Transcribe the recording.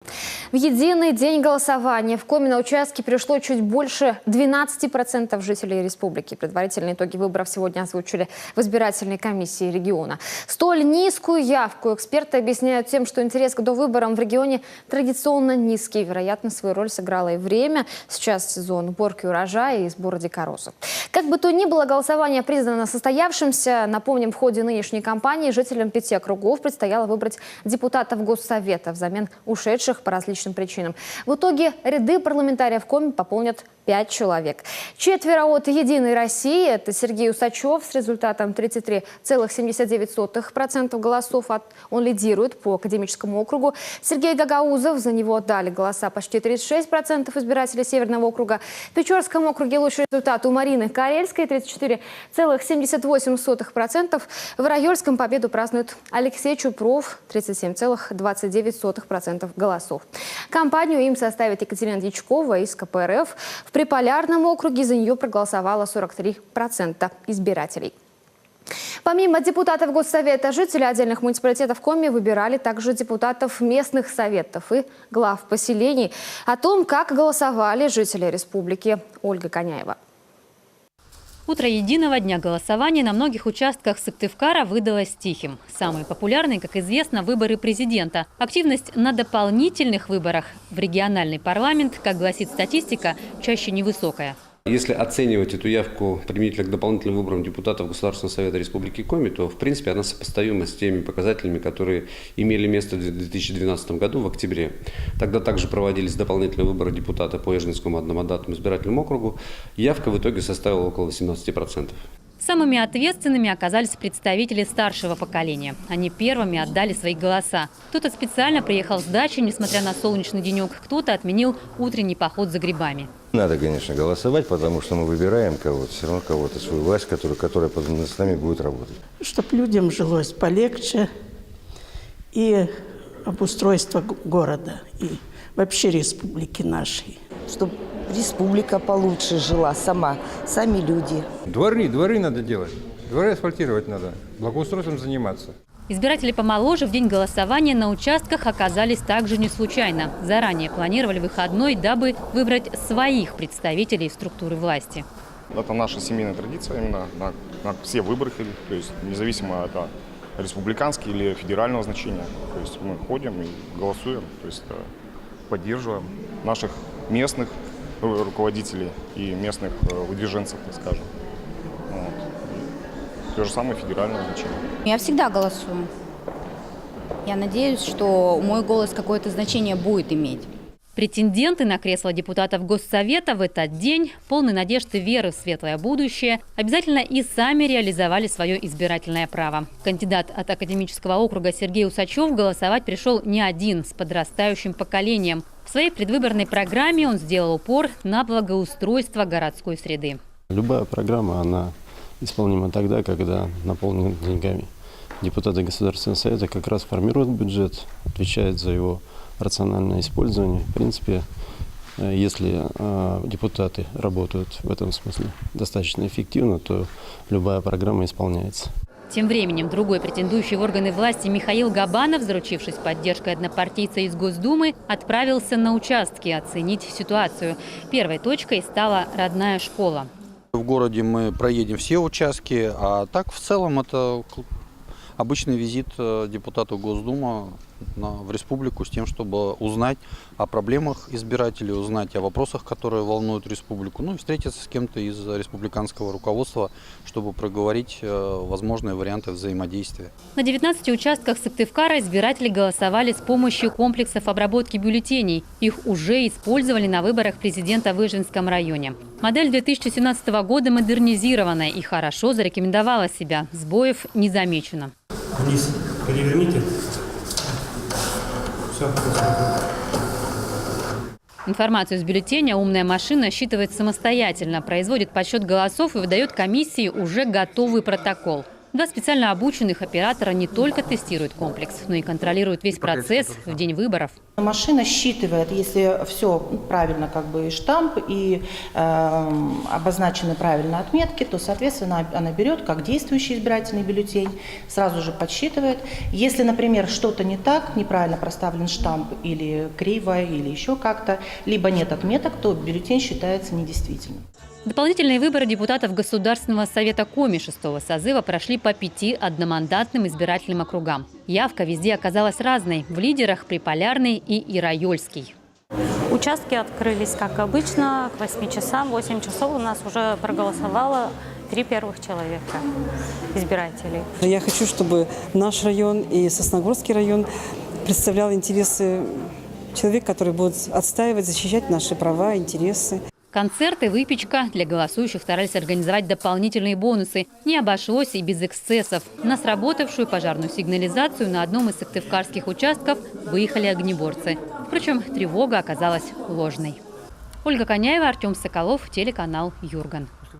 В единый день голосования в Коми на участке пришло чуть больше 12% жителей республики. Предварительные итоги выборов сегодня озвучили в избирательной комиссии региона. Столь низкую явку эксперты объясняют тем, что интерес к довыборам в регионе традиционно низкий. Вероятно, свою роль сыграло и время. Сейчас сезон уборки урожая и сбора дикоросов. Как бы то ни было, голосование признано состоявшимся. Напомним, в ходе нынешней кампании жителям 5 округов предстояло выбрать депутатов Госсовета взамен ушедших по различным причинам. В итоге ряды парламентариев Коми пополнят 5 человек. 4 от «Единой России» – это Сергей Усачев с результатом 33,79% голосов. Он лидирует по академическому округу. Сергей Гагаузов, за него отдали голоса почти 36% избирателей Северного округа. В Печорском округе лучший результат у Марины Карельской – 34,78%. В Райольском победу празднует Алексей Чупров – 37,29% голосов. Компанию им составит Екатерина Дьячкова из КПРФ. В Приполярном округе за нее проголосовало 43% избирателей. Помимо депутатов Госсовета, жители отдельных муниципалитетов Коми выбирали также депутатов местных советов и глав поселений. О том, как голосовали жители республики, Ольга Коняева. Утро единого дня голосования на многих участках Сыктывкара выдалось тихим. Самые популярные, как известно, выборы президента. Активность на дополнительных выборах в региональный парламент, как гласит статистика, чаще невысокая. Если оценивать эту явку применительно к дополнительным выборам депутатов Государственного совета Республики Коми, то в принципе она сопоставима с теми показателями, которые имели место в 2012 году в октябре. Тогда также проводились дополнительные выборы депутата по Ежинскому одномандатному избирательному округу. Явка в итоге составила около 18%. Самыми ответственными оказались представители старшего поколения. Они первыми отдали свои голоса. Кто-то специально приехал с дачи, несмотря на солнечный денек, кто-то отменил утренний поход за грибами. Надо, конечно, голосовать, потому что мы выбираем кого-то, все равно кого-то, свою власть, которая с нами будет работать. Чтобы людям жилось полегче и обустройство города, и вообще республики нашей. Чтобы республика получше жила сами люди. Дворы надо делать, дворы асфальтировать надо, благоустройством заниматься. Избиратели помоложе в день голосования на участках оказались также не случайно. Заранее планировали выходной, дабы выбрать своих представителей в структуры власти. Это наша семейная традиция именно на все выборы, то есть независимо от республиканского или федерального значения. То есть мы ходим и голосуем, то есть поддерживаем наших местных руководителей и местных выдвиженцев, так скажем. Вот. То же самое федеральное значение. Я всегда голосую. Я надеюсь, что мой голос какое-то значение будет иметь. Претенденты на кресло депутатов Госсовета в этот день, полны надежд и веры в светлое будущее, обязательно и сами реализовали свое избирательное право. Кандидат от академического округа Сергей Усачев голосовать пришел не один, с подрастающим поколением. В своей предвыборной программе он сделал упор на благоустройство городской среды. Любая программа, она исполнима тогда, когда наполнена деньгами. Депутаты Государственного совета как раз формируют бюджет, отвечают за его рациональное использование. В принципе, если депутаты работают в этом смысле достаточно эффективно, то любая программа исполняется. Тем временем другой претендующий в органы власти Михаил Габанов, заручившись поддержкой однопартийца из Госдумы, отправился на участки оценить ситуацию. Первой точкой стала родная школа. В городе мы проедем все участки, а так в целом это обычный визит депутата Госдумы в республику с тем, чтобы узнать о проблемах избирателей, узнать о вопросах, которые волнуют республику, ну и встретиться с кем-то из республиканского руководства, чтобы проговорить возможные варианты взаимодействия. На 19 участках Сыктывкара избиратели голосовали с помощью комплексов обработки бюллетеней. Их уже использовали на выборах президента в Ижинском районе. Модель 2017 года модернизированная и хорошо зарекомендовала себя. Сбоев не замечено. Вниз переверните. Все. Информацию из бюллетеня умная машина считывает самостоятельно, производит подсчет голосов и выдает комиссии уже готовый протокол. Два специально обученных оператора не только тестируют комплекс, но и контролируют весь процесс в день выборов. Машина считывает, если все правильно, как бы и штамп, и обозначены правильно отметки, то, соответственно, она берет как действующий избирательный бюллетень, сразу же подсчитывает. Если, например, что-то не так, неправильно проставлен штамп или криво, или еще как-то, либо нет отметок, то бюллетень считается недействительным. Дополнительные выборы депутатов Государственного совета Коми 6-го созыва прошли по 5 одномандатным избирательным округам. Явка везде оказалась разной – в лидерах Приполярный и Ирайольский. Участки открылись, как обычно, к 8 часам. 8 часов у нас уже проголосовало 3 первых человека, избирателей. Я хочу, чтобы наш район и Сосногорский район представлял интересы человека, который будет отстаивать, защищать наши права, интересы. Концерты, выпечка. Для голосующих старались организовать дополнительные бонусы. Не обошлось и без эксцессов. На сработавшую пожарную сигнализацию на одном из сыктывкарских участков выехали огнеборцы. Впрочем, тревога оказалась ложной. Ольга Коняева, Артем Соколов, телеканал Юрган.